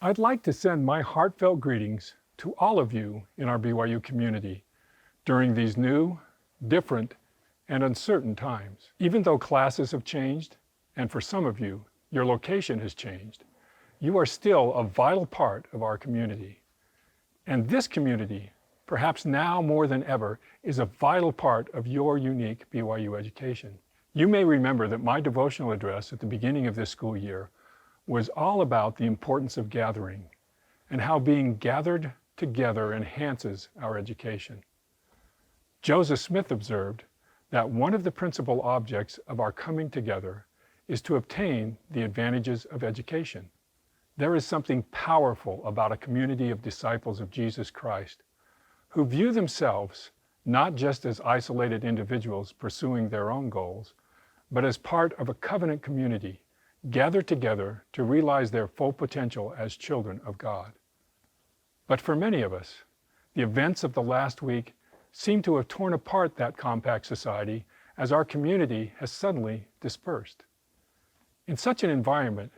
I'd like to send my heartfelt greetings to all of you in our BYU community during these new, different, and uncertain times. Even though classes have changed, and for some of you, your location has changed, you are still a vital part of our community. And this community, perhaps now more than ever, is a vital part of your unique BYU education. You may remember that my devotional address at the beginning of this school year was all about the importance of gathering and how being gathered together enhances our education. Joseph Smith observed that one of the principal objects of our coming together is to obtain the advantages of education. There is something powerful about a community of disciples of Jesus Christ who view themselves not just as isolated individuals pursuing their own goals, but as part of a covenant community gathered together to realize their full potential as children of God. But for many of us, the events of the last week seem to have torn apart that compact society as our community has suddenly dispersed. In such an environment,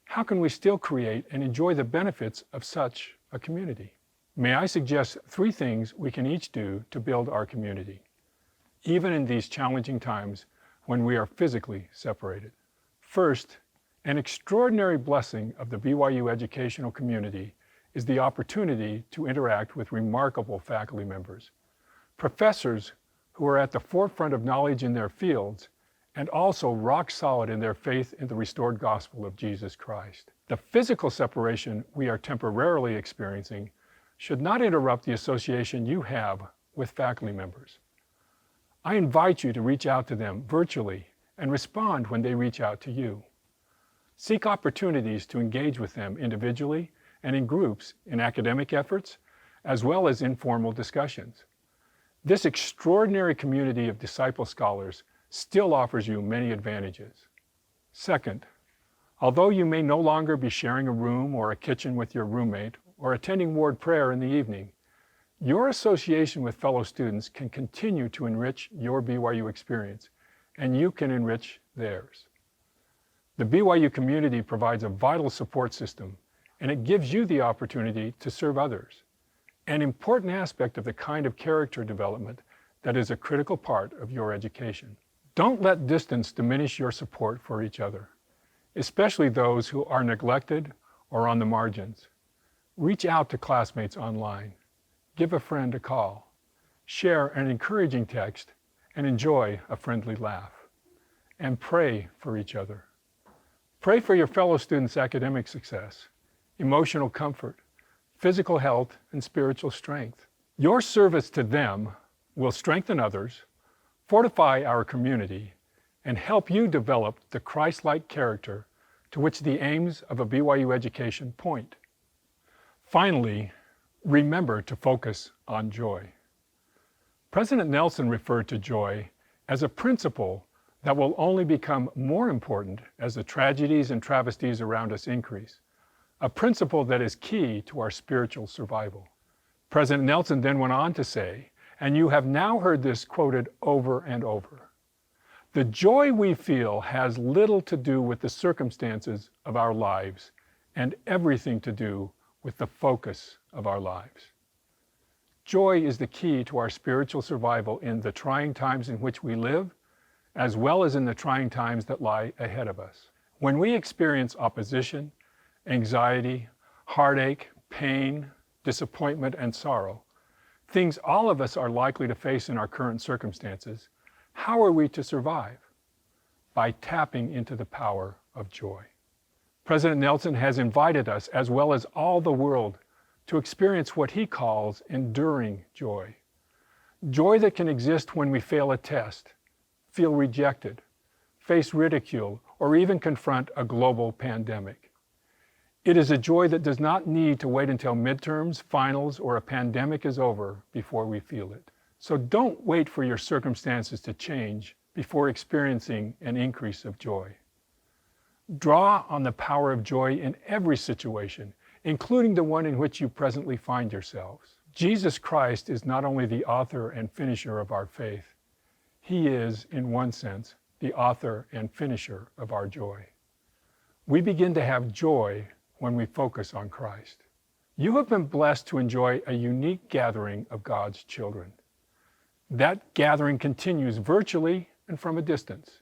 how can we still create and enjoy the benefits of such a community? May I suggest 3 things we can each do to build our community, even in these challenging times when we are physically separated. First, an extraordinary blessing of the BYU educational community is the opportunity to interact with remarkable faculty members, professors who are at the forefront of knowledge in their fields and also rock solid in their faith in the restored gospel of Jesus Christ. The physical separation we are temporarily experiencing should not interrupt the association you have with faculty members. I invite you to reach out to them virtually and respond when they reach out to you. Seek opportunities to engage with them individually and in groups in academic efforts, as well as informal discussions. This extraordinary community of disciple scholars still offers you many advantages. Second, although you may no longer be sharing a room or a kitchen with your roommate or attending ward prayer in the evening, your association with fellow students can continue to enrich your BYU experience, and you can enrich theirs. The BYU community provides a vital support system, and it gives you the opportunity to serve others, an important aspect of the kind of character development that is a critical part of your education. Don't let distance diminish your support for each other, especially those who are neglected or on the margins. Reach out to classmates online, give a friend a call, share an encouraging text, and enjoy a friendly laugh. And pray for each other. Pray for your fellow students' academic success, emotional comfort, physical health, and spiritual strength. Your service to them will strengthen others, fortify our community, and help you develop the Christ-like character to which the aims of a BYU education point. Finally, remember to focus on joy. President Nelson referred to joy as a principle that will only become more important as the tragedies and travesties around us increase, a principle that is key to our spiritual survival. President Nelson then went on to say, and you have now heard this quoted over and over, the joy we feel has little to do with the circumstances of our lives and everything to do with the focus of our lives. Joy is the key to our spiritual survival in the trying times in which we live, as well as in the trying times that lie ahead of us. When we experience opposition, anxiety, heartache, pain, disappointment, and sorrow, things all of us are likely to face in our current circumstances, how are we to survive? By tapping into the power of joy. President Nelson has invited us, as well as all the world, to experience what he calls enduring joy. Joy that can exist when we fail a test, feel rejected, face ridicule, or even confront a global pandemic. It is a joy that does not need to wait until midterms, finals, or a pandemic is over before we feel it. So don't wait for your circumstances to change before experiencing an increase of joy. Draw on the power of joy in every situation, including the one in which you presently find yourselves. Jesus Christ is not only the author and finisher of our faith, he is, in one sense, the author and finisher of our joy. We begin to have joy when we focus on Christ. You have been blessed to enjoy a unique gathering of God's children. That gathering continues virtually and from a distance.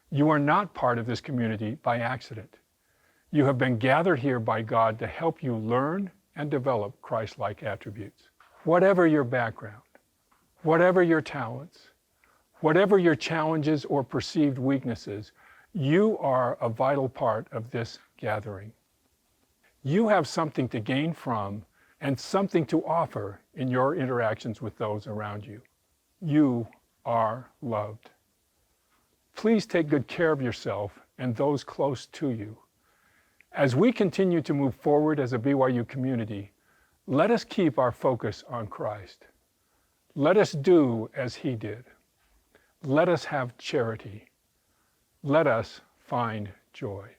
You are not part of this community by accident. You have been gathered here by God to help you learn and develop Christ-like attributes. Whatever your background, whatever your talents, whatever your challenges or perceived weaknesses, you are a vital part of this gathering. You have something to gain from and something to offer in your interactions with those around you. You are loved. Please take good care of yourself and those close to you. As we continue to move forward as a BYU community, let us keep our focus on Christ. Let us do as He did. Let us have charity. Let us find joy.